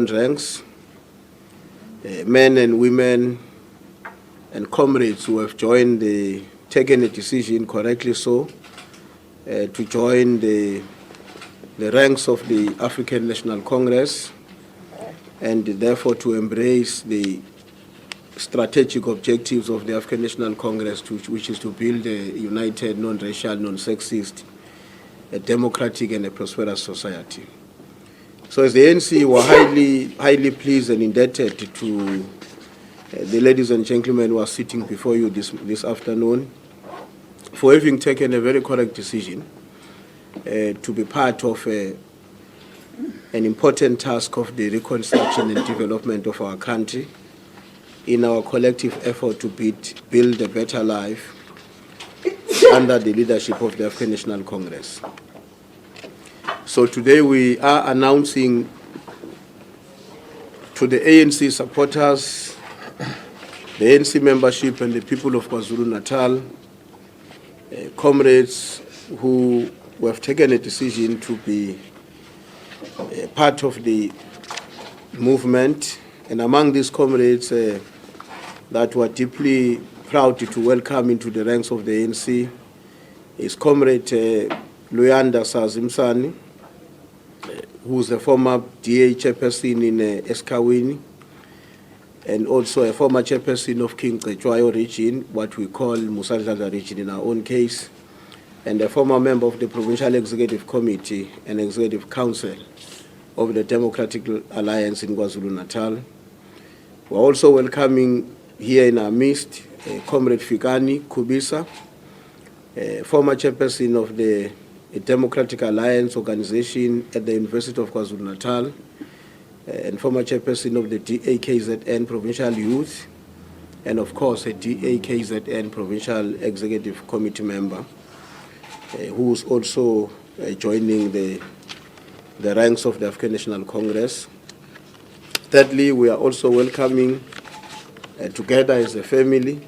ranks, men and women and comrades who have taken a decision, correctly so, to join the ranks of the African National Congress and therefore to embrace the strategic objectives of the African National Congress, which is to build a united, non-racial, non-sexist, a democratic and a prosperous society. So as the ANC were highly pleased and indebted to the ladies and gentlemen who are sitting before you this afternoon for having taken a very correct decision to be part of an important task of the reconstruction and development of our country in our collective effort to build a better life under the leadership of the African National Congress. So today we are announcing to the ANC supporters, the ANC membership and the people of KwaZulu-Natal, comrades who have taken a decision to be part of the movement. And among these comrades that were deeply proud to welcome into the ranks of the ANC is Comrade Luyanda Sazimsani, who is a former DA chairperson in Eskawini, and also a former chairperson of King Cetshwayo region, what we call Musadlala region in our own case, and a former member of the Provincial Executive Committee and Executive Council of the Democratic Alliance in KwaZulu-Natal. We're also welcoming here in our midst Comrade Fikani Kubisa, former chairperson of the Democratic Alliance organization at the University of KwaZulu-Natal, and former chairperson of the KZN Provincial Youth, and of course a KZN Provincial Executive Committee member, who is also joining the ranks of the African National Congress. Thirdly, we are also welcoming together as a family,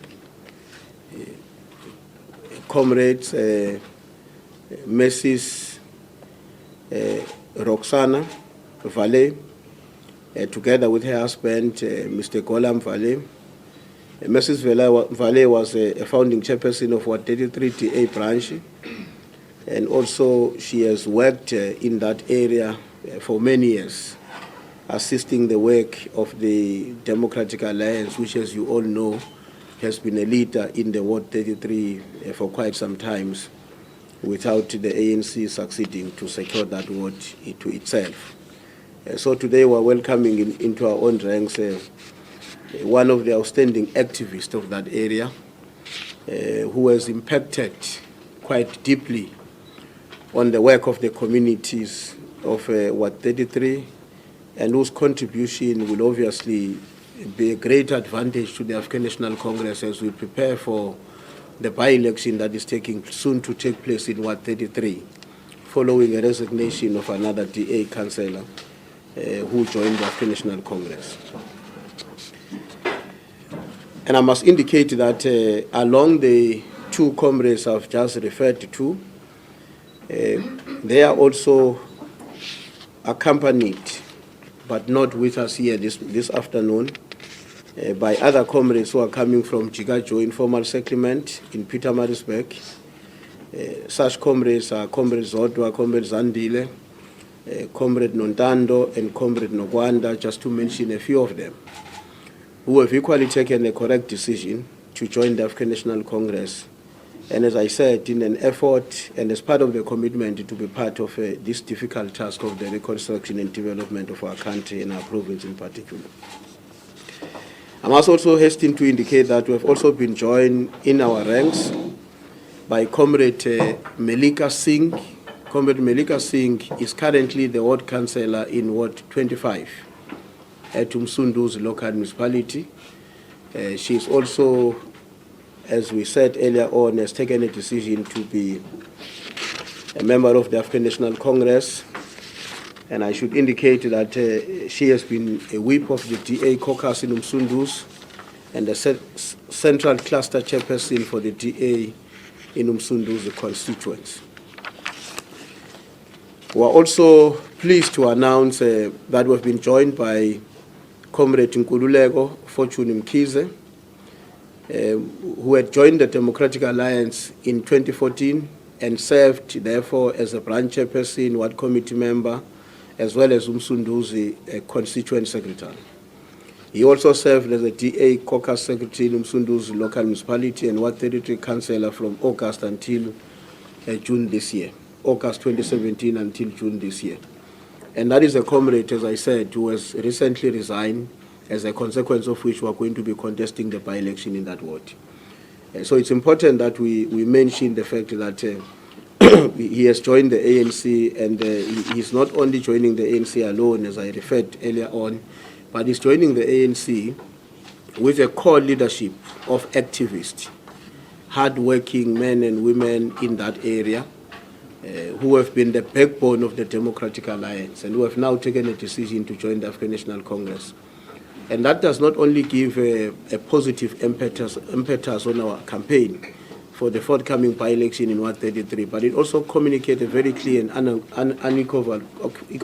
comrades, Mrs. Roxana Vale, together with her husband, Mr. Golam Vale. Mrs. Vale was a founding chairperson of Ward 33 TA branch, and also she has worked in that area for many years, assisting the work of the Democratic Alliance, which, as you all know, has been a leader in the Ward 33 for quite some time, without the ANC succeeding to secure that ward to itself. So today we're welcoming into our own ranks one of the outstanding activists of that area, who has impacted quite deeply on the work of the communities of Ward 33, and whose contribution will obviously be a great advantage to the African National Congress as we prepare for the by-election that is soon to take place in Ward 33, following a resignation of another DA councillor who joined the African National Congress. And I must indicate that along the two comrades I've just referred to, they are also accompanied, but not with us here this afternoon, by other comrades who are coming from Jigajo Informal Settlement in Pietermaritzburg. Such comrades are Comrade Zodwa, Comrade Zandile, Comrade Nontando, and Comrade Nogwanda, just to mention a few of them, who have equally taken a correct decision to join the African National Congress. And as I said, in an effort and as part of the commitment to be part of this difficult task of the reconstruction and development of our country and our province in particular. I must also hasten to indicate that we have also been joined in our ranks by Comrade Melika Singh. Comrade Melika Singh is currently the ward councillor in Ward 25 at Umsundu's local municipality. She is also, as we said earlier on, has taken a decision to be a member of the African National Congress. And I should indicate that she has been a whip of the DA caucus in Umsundus and the central cluster chairperson for the DA in Umsundus constituents. We're also pleased to announce that we've been joined by Comrade Nkululeko Fortune Mkhize, who had joined the Democratic Alliance in 2014 and served, therefore, as a branch chairperson, ward committee member, as well as Msunduzi constituent secretary. He also served as a DA caucus secretary in Msunduzi local municipality and ward territory councillor from August until June this year, August 2017 until June this year. And that is a comrade, as I said, who has recently resigned, as a consequence of which we are going to be contesting the by-election in that ward. So it's important that we mention the fact that he has joined the ANC, and he's not only joining the ANC alone, as I referred earlier on, but he's joining the ANC with a core leadership of activists, hard-working men and women in that area, who have been the backbone of the Democratic Alliance and who have now taken a decision to join the African National Congress. And that does not only give a positive impetus on our campaign for the forthcoming by-election in Ward 33, but it also communicates a very clear and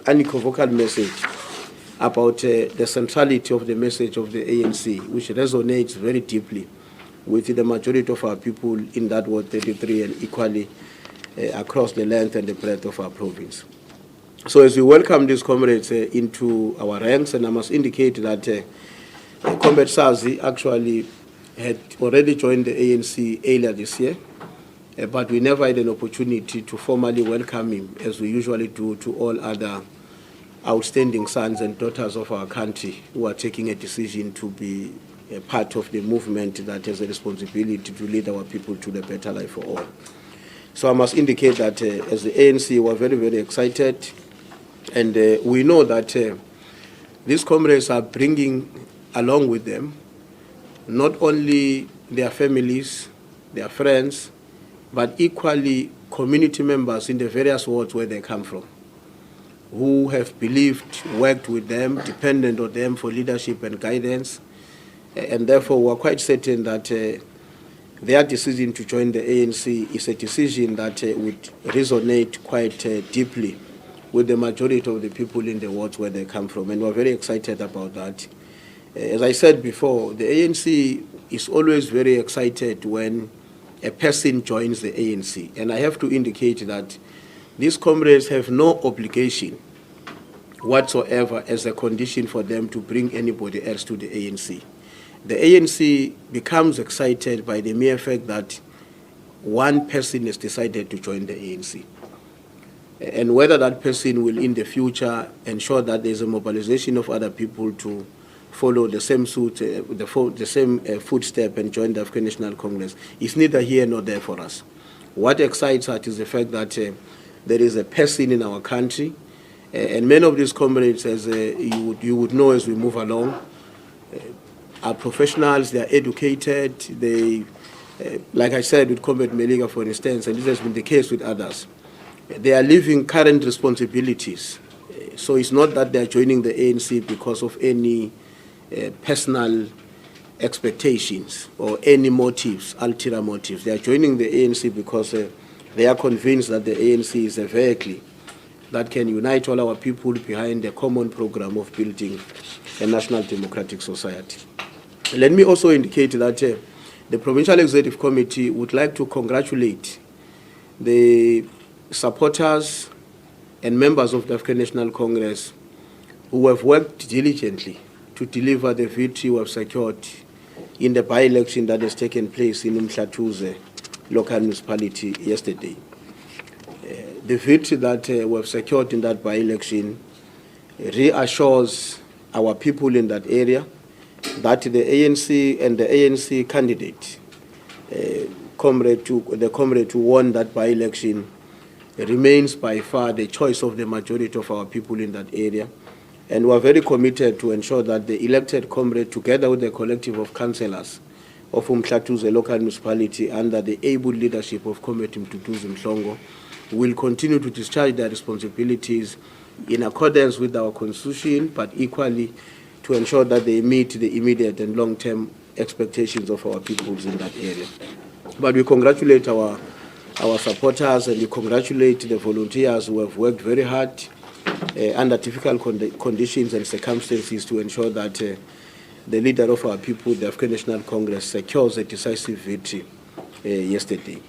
unequivocal message about the centrality of the message of the ANC, which resonates very deeply with the majority of our people in that Ward 33 and equally across the length and the breadth of our province. So as we welcome these comrades into our ranks, and I must indicate that Comrade Sazi actually had already joined the ANC earlier this year, but we never had an opportunity to formally welcome him, as we usually do to all other outstanding sons and daughters of our country who are taking a decision to be a part of the movement that has a responsibility to lead our people to the better life for all. So I must indicate that as the ANC, we're very, very excited. And we know that these comrades are bringing along with them not only their families, their friends, but equally community members in the various wards where they come from, who have believed, worked with them, dependent on them for leadership and guidance. And therefore, we're quite certain that their decision to join the ANC is a decision that would resonate quite deeply with the majority of the people in the wards where they come from, and we're very excited about that. As I said before, the ANC is always very excited when a person joins the ANC, and I have to indicate that these comrades have no obligation whatsoever as a condition for them to bring anybody else to the ANC. The ANC becomes excited by the mere fact that one person has decided to join the ANC. And whether that person will in the future ensure that there's a mobilization of other people to follow the same suit, the same footstep and join the African National Congress is neither here nor there for us. What excites us is the fact that there is a person in our country, and many of these comrades, as you would know as we move along, are professionals, they are educated, they, like I said with Comrade Meliga, for instance, and this has been the case with others, they are living current responsibilities. So it's not that they are joining the ANC because of any personal expectations or any motives, ulterior motives. They are joining the ANC because they are convinced that the ANC is a vehicle that can unite all our people behind a common program of building a national democratic society. Let me also indicate that the Provincial Executive Committee would like to congratulate the supporters and members of the African National Congress who have worked diligently to deliver the victory we have secured in the by-election that has taken place in Mhlathuze local municipality yesterday. The victory that we have secured in that by-election reassures our people in that area that the ANC and the ANC candidate, the comrade who won that by-election, remains by far the choice of the majority of our people in that area. And we are very committed to ensure that the elected comrade, together with the collective of councillors of Mhlathuze local municipality under the able leadership of Comrade Mduduzi Mhlongo, will continue to discharge their responsibilities in accordance with our constitution, but equally to ensure that they meet the immediate and long-term expectations of our peoples in that area. But we congratulate our our supporters, and we congratulate the volunteers who have worked very hard under difficult conditions and circumstances to ensure that the leader of our people, the African National Congress, secures a decisive victory yesterday.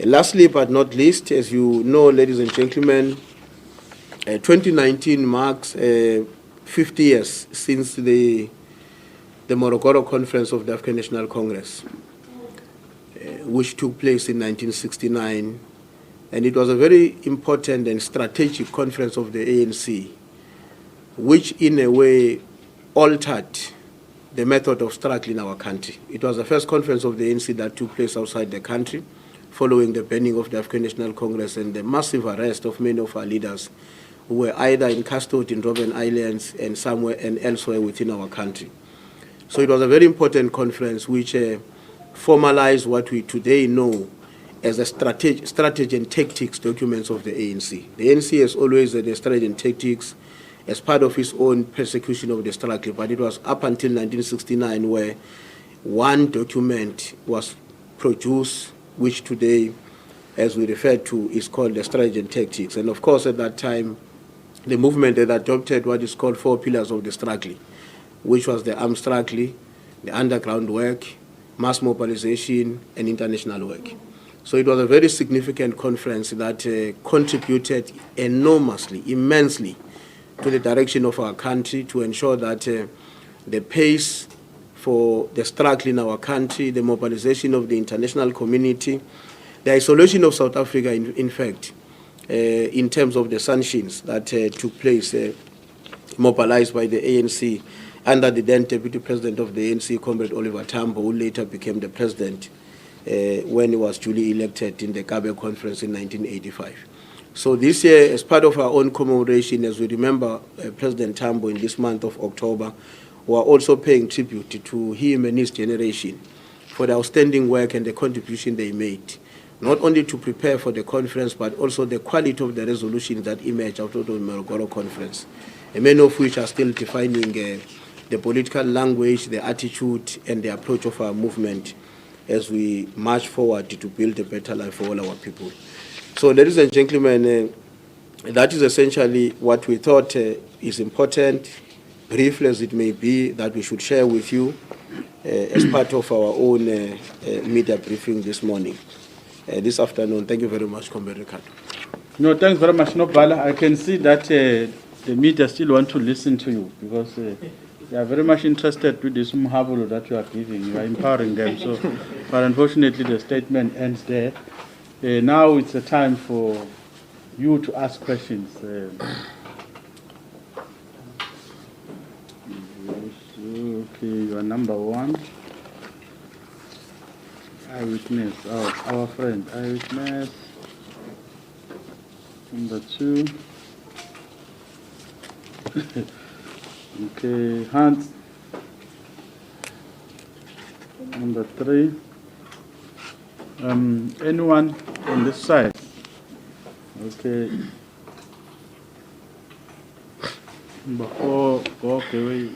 Lastly but not least, as you know, ladies and gentlemen, 2019 marks 50 years since the Morogoro Conference of the African National Congress, which took place in 1969. And it was a very important and strategic conference of the ANC, which in a way altered the method of struggle in our country. It was the first conference of the ANC that took place outside the country, following the burning of the African National Congress and the massive arrest of many of our leaders who were either in custody in Robben Islands and somewhere and elsewhere within our country. So it was a very important conference which formalized what we today know as the strategy and tactics documents of the ANC. The ANC has always had a strategy and tactics as part of its own persecution of the struggle, but it was up until 1969 where one document was produced, which today, as we refer to, is called the strategy and tactics. And of course, at that time, the movement had adopted what is called 4 pillars of the struggle, which was the armed struggle, the underground work, mass mobilization, and international work. So it was a very significant conference that contributed enormously, immensely, to the direction of our country to ensure that the pace for the struggle in our country, the mobilization of the international community, the isolation of South Africa, in fact, in terms of the sanctions that took place, mobilized by the ANC under the then Deputy President of the ANC, Comrade Oliver Tambo, who later became the President when he was duly elected in the Kabe Conference in 1985. So this year, as part of our own commemoration, as we remember President Tambo in this month of October, we are also paying tribute to him and his generation for the outstanding work and the contribution they made, not only to prepare for the conference, but also the quality of the resolutions that emerged out of the Morogoro Conference, and many of which are still defining the political language, the attitude, and the approach of our movement as we march forward to build a better life for all our people. So, ladies and gentlemen, that is essentially what we thought is important, brief as it may be, that we should share with you as part of our own media briefing this morning, this afternoon. Thank you very much, Comrade Ricardo. No, thanks very much, Nobala. I can see that the media still want to listen to you because they are very much interested with this muhabulu that you are giving. You are empowering them. So, but unfortunately, the statement ends there. Now it's a time for you to ask questions. Okay, you are number 1. Eyewitness. Oh, our friend. Eyewitness. Number 2. Okay, Hans. Number 3. Anyone on this side? Okay. Number 4. Okay, wait.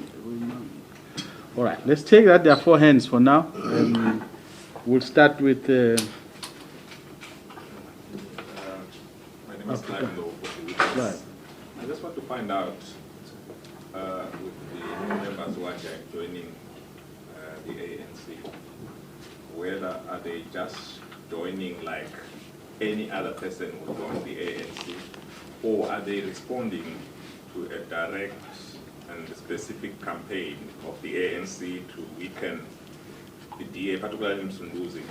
All right, let's take that. There are 4 hands for now. We'll start with. My name is Clive Lowe. Right. I just want to find out with the new members who are joining the ANC, whether are they just joining like any other person who joined the ANC, or are they responding to a direct and specific campaign of the ANC to weaken the DA, particularly Msunduzi,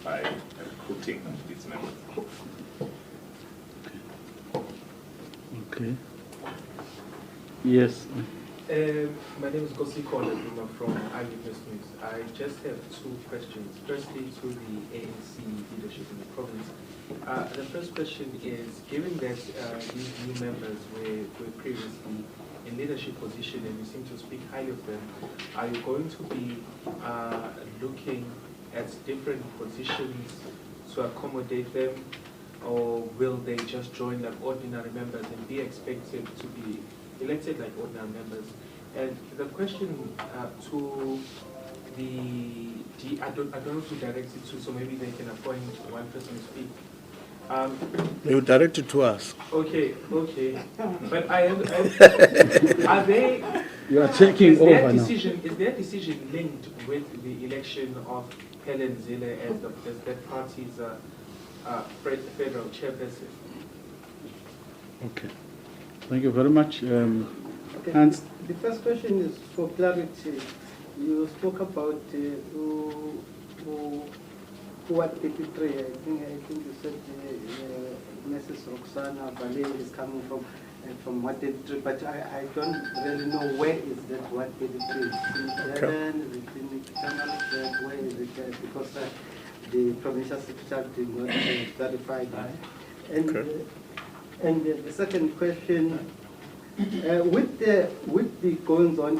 by recruiting its members? Okay. Yes. My name is Gosi Kola from Eyewitness News. I just have 2 questions. Firstly, to the ANC leadership in the province. The first question is, given that these new members were previously in leadership position and you seem to speak highly of them, are you going to be looking at different positions to accommodate them, or will they just join like ordinary members and be expected to be elected like ordinary members? And the question to I don't know who directs it to, so maybe they can appoint one person to speak. You direct it to us. Okay. But are they? You are taking over now. Is their decision linked with the election of Helen Zille as that party's federal chairperson? Okay. Thank you very much. Okay. Hans? The first question is for clarity. You spoke about what 33, I think you said Mrs. Roxana Valle is coming from what 33, but I don't really know where is that what 33. Is it in Kitana? Where is it? Because the provincial secretary did not clarify that. And the second question, with the goings on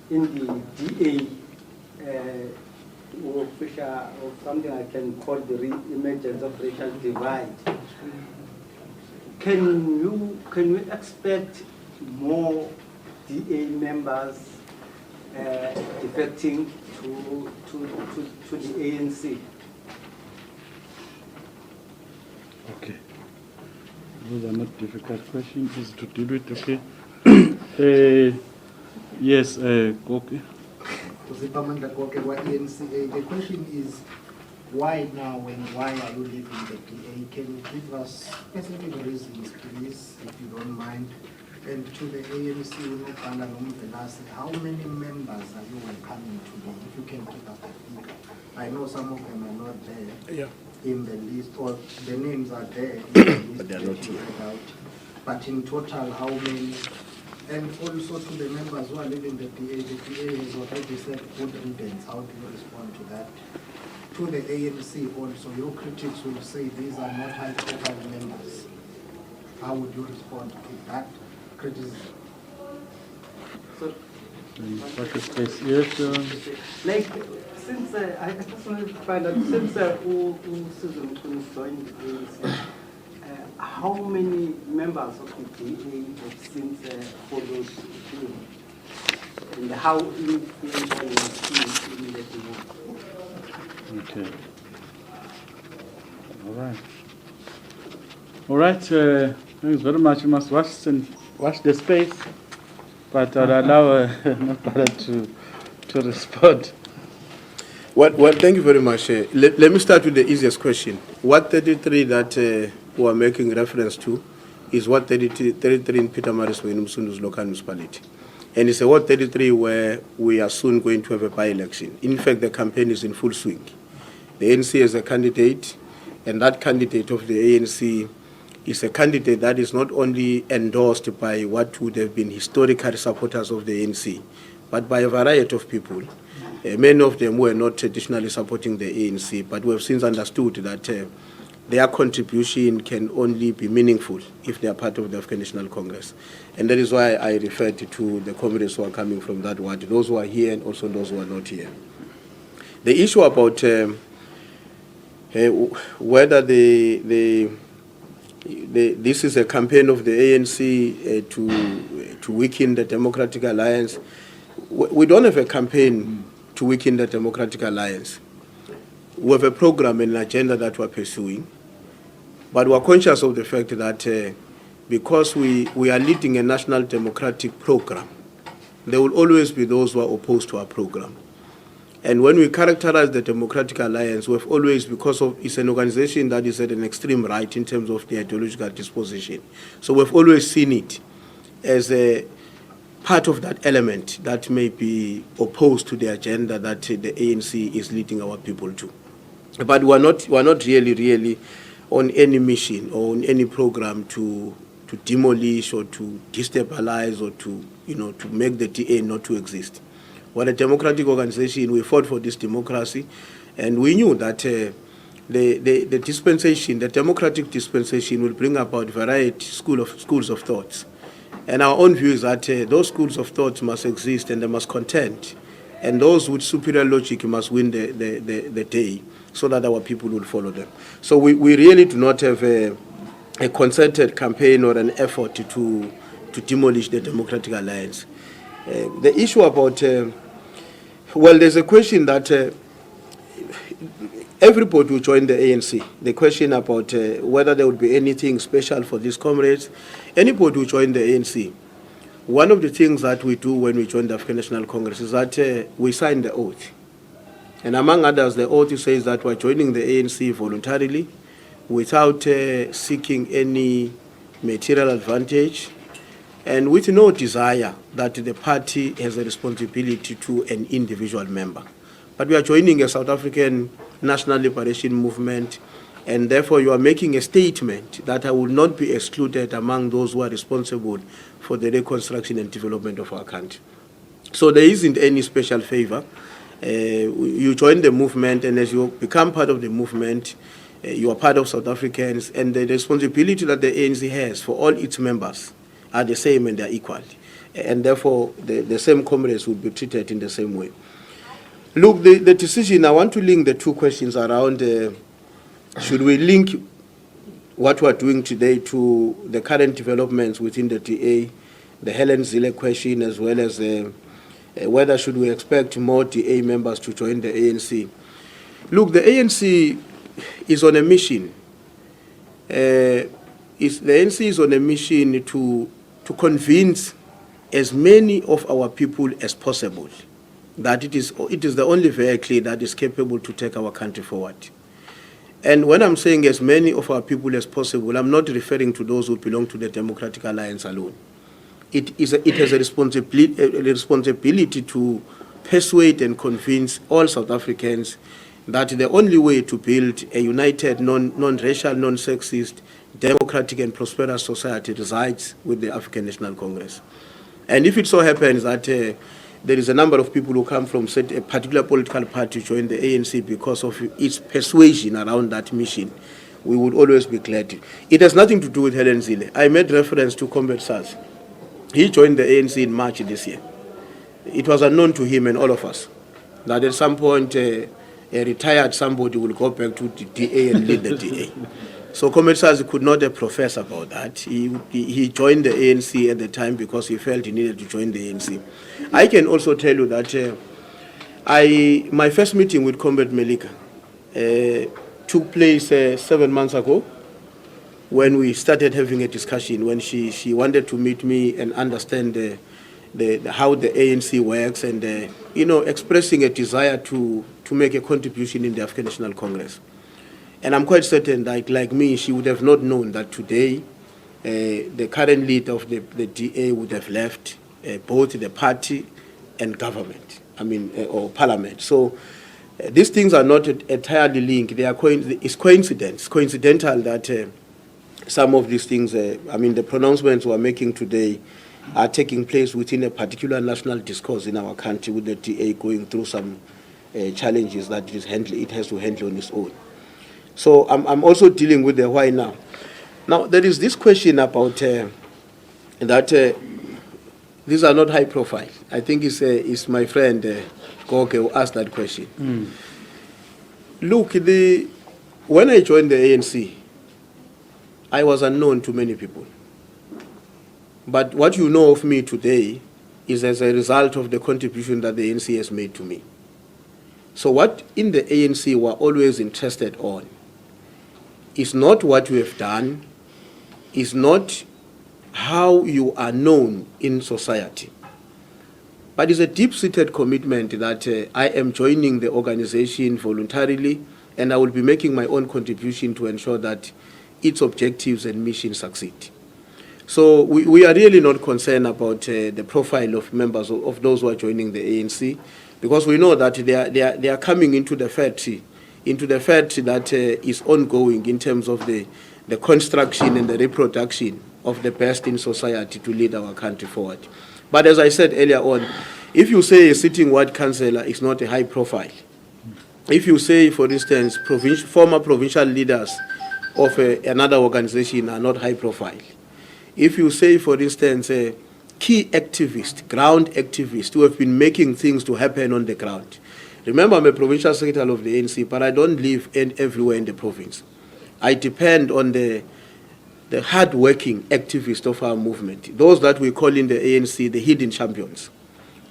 in the DA, or something I can call the re-emergence of racial divide, can we expect more DA members defecting to the ANC? Okay. Those are not difficult questions. Easy to deal with. Okay. Yes. Okay. The question is, why now and why are you leaving the DA? Can you give us specific reasons, please, if you don't mind? And to the ANC, how many members are you welcoming today? If you can give us the figure. I know some of them are not there in the list, or the names are there in the list But they are not here. out. But in total, how many? And also to the members who are leaving the DA has already said good riddance. How do you respond to that? To the ANC also, your critics will say these are not high-profile members. How would you respond to that criticism? So, Yes. like, since I just wanted to find out, since Susan Kunis joined the ANC, how many members of the DA have since followed him? And how influential was he in that move? Okay. All right. Thanks very much. You must watch the space, but I'll allow Nopala to respond. Well, thank you very much. Let me start with the easiest question. What 33 that we are making reference to is what 33 in Peter Marisburg in Msundu's local municipality. And it's a Ward 33 where we are soon going to have a by-election. In fact, the campaign is in full swing. The ANC is a candidate, and that candidate of the ANC is a candidate that is not only endorsed by what would have been historical supporters of the ANC, but by a variety of people. Many of them were not traditionally supporting the ANC, but we have since understood that their contribution can only be meaningful if they are part of the African National Congress. And that is why I referred to the comrades who are coming from that ward, those who are here and also those who are not here. The issue about whether this is a campaign of the ANC to weaken the Democratic Alliance, we don't have a campaign to weaken the Democratic Alliance. We have a program and an agenda that we're pursuing, but we're conscious of the fact that because we are leading a national democratic program, there will always be those who are opposed to our program. And when we characterize the Democratic Alliance, we've always, because it's an organization that is at an extreme right in terms of the ideological disposition. So we've always seen it as a part of that element that may be opposed to the agenda that the ANC is leading our people to. But we're not really on any mission or on any program to demolish or to destabilize or to make the DA not to exist. We're a democratic organization. We fought for this democracy, and we knew that the dispensation, the democratic dispensation, will bring about variety schools of thoughts. And our own view is that those schools of thought must exist and they must contend, and those with superior logic must win the day, so that our people will follow them. So we really do not have a concerted campaign or an effort to demolish the Democratic Alliance. The issue about, well, there's a question that everybody will join the ANC. The question about whether there would be anything special for these comrades, anybody will join the ANC. One of the things that we do when we join the African National Congress is that we sign the oath. And among others, the oath says that we're joining the ANC voluntarily without seeking any material advantage and with no desire that the party has a responsibility to an individual member. But we are joining a South African National Liberation Movement, and therefore you are making a statement that I will not be excluded among those who are responsible for the reconstruction and development of our country. So there isn't any special favor. You join the movement, and as you become part of the movement, you are part of South Africans, and the responsibility that the ANC has for all its members are the same and they are equal. And therefore, the same comrades will be treated in the same way. Look, the decision, I want to link the two questions around, should we link what we're doing today to the current developments within the DA, the Helen Zille question, as well as whether should we expect more DA members to join the ANC. Look, the ANC is on a mission. The ANC is on a mission to convince as many of our people as possible that it is the only vehicle that is capable to take our country forward. And when I'm saying as many of our people as possible, I'm not referring to those who belong to the Democratic Alliance alone. It has a responsibility to persuade and convince all South Africans that the only way to build a united, non-racial, non-sexist, democratic and prosperous society resides with the African National Congress. And if it so happens that there is a number of people who come from a particular political party to join the ANC because of its persuasion around that mission, we would always be glad. It has nothing to do with Helen Zille. I made reference to Comrade Sars. He joined the ANC in March this year. It was unknown to him and all of us that at some point a retired somebody will go back to the DA and lead the DA. So Comrade Sars could not profess about that. He joined the ANC at the time because he felt he needed to join the ANC. I can also tell you that my first meeting with Comrade Melika took place 7 months ago, when we started having a discussion, when she wanted to meet me and understand how the ANC works and, expressing a desire to make a contribution in the African National Congress. And I'm quite certain that, like me, she would have not known that today the current leader of the DA would have left both the party and government, or parliament. So these things are not entirely linked. It's coincidental that some of these things, the pronouncements we're making today are taking place within a particular national discourse in our country, with the DA going through some challenges that it has to handle on its own. So I'm also dealing with the why now. Now, there is this question about that these are not high profile. I think it's my friend Goke who asked that question. Look, when I joined the ANC, I was unknown to many people. But what you know of me today is as a result of the contribution that the ANC has made to me. So what in the ANC we're always interested on is not what you have done, is not how you are known in society, but it's a deep-seated commitment that I am joining the organization voluntarily, and I will be making my own contribution to ensure that its objectives and mission succeed. So we are really not concerned about the profile of members of those who are joining the ANC, because we know that they are coming into the fact that is ongoing in terms of the construction and the reproduction of the best in society to lead our country forward. But as I said earlier on, if you say a sitting ward councillor is not a high profile, if you say, for instance, former provincial leaders of another organization are not high profile, if you say, for instance, key activists, ground activists who have been making things to happen on the ground. Remember, I'm a provincial secretary of the ANC, but I don't live everywhere in the province. I depend on the hard-working activists of our movement, those that we call in the ANC the hidden champions.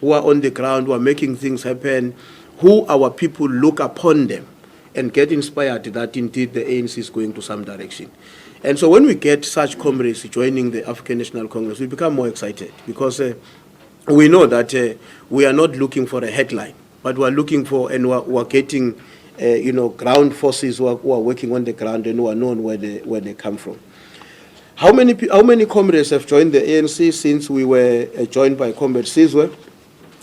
who are on the ground, who are making things happen, who our people look upon them and get inspired that indeed the ANC is going to some direction. And so when we get such comrades joining the African National Congress, we become more excited because we know that we are not looking for a headline, but we are looking for, and we are getting, ground forces who are working on the ground and who are known where they come from. How many comrades have joined the ANC since we were joined by Comrade Sizwe?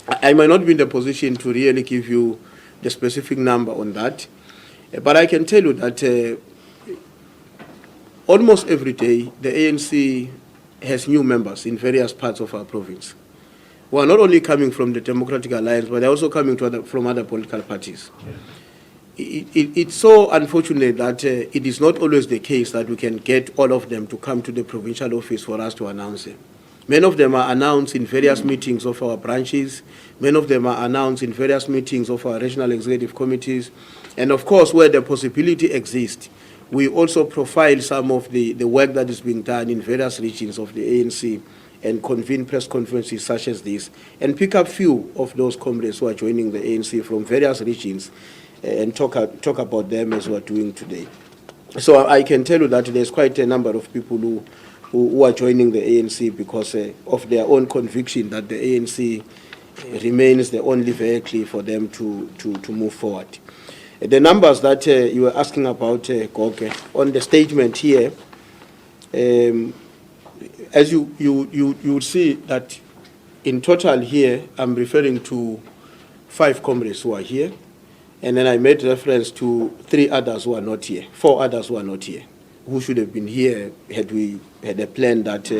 I might not be in the position to really give you the specific number on that, but I can tell you that almost every day the ANC has new members in various parts of our province, who are not only coming from the Democratic Alliance, but they're also coming from other political parties. It's so unfortunate that it is not always the case that we can get all of them to come to the provincial office for us to announce them. Many of them are announced in various meetings of our branches. Many of them are announced in various meetings of our regional executive committees. And of course, where the possibility exists, we also profile some of the work that is being done in various regions of the ANC and convene press conferences such as this and pick up few of those comrades who are joining the ANC from various regions and talk about them as we are doing today. So I can tell you that there's quite a number of people who are joining the ANC because of their own conviction that the ANC remains the only vehicle for them to move forward. The numbers that you were asking about, Goke, on the statement here, as you would see that in total here, I'm referring to 5 comrades who are here, and then I made reference to 3 others who are not here, 4 others who are not here, who should have been here had we had a plan that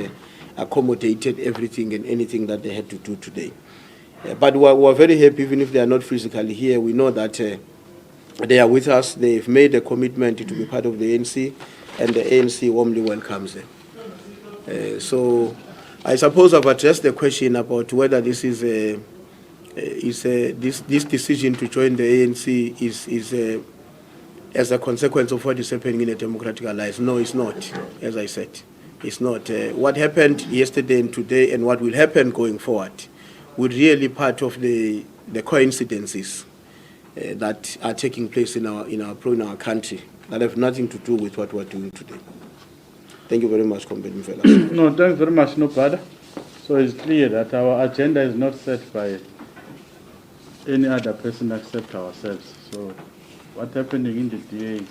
accommodated everything and anything that they had to do today. But we're very happy, even if they are not physically here. We know that they are with us. They've made a commitment to be part of the ANC, and the ANC warmly welcomes them. So I suppose I've addressed the question about whether this is this decision to join the ANC is as a consequence of what is happening in the Democratic Alliance. No, it's not, as I said. It's not. What happened yesterday and today and what will happen going forward would really part of the coincidences that are taking place in our country that have nothing to do with what we're doing today. Thank you very much, Comrade Mfela. No, thanks very much, no bother. So it's clear that our agenda is not set by any other person except ourselves. So what's happening in the DA is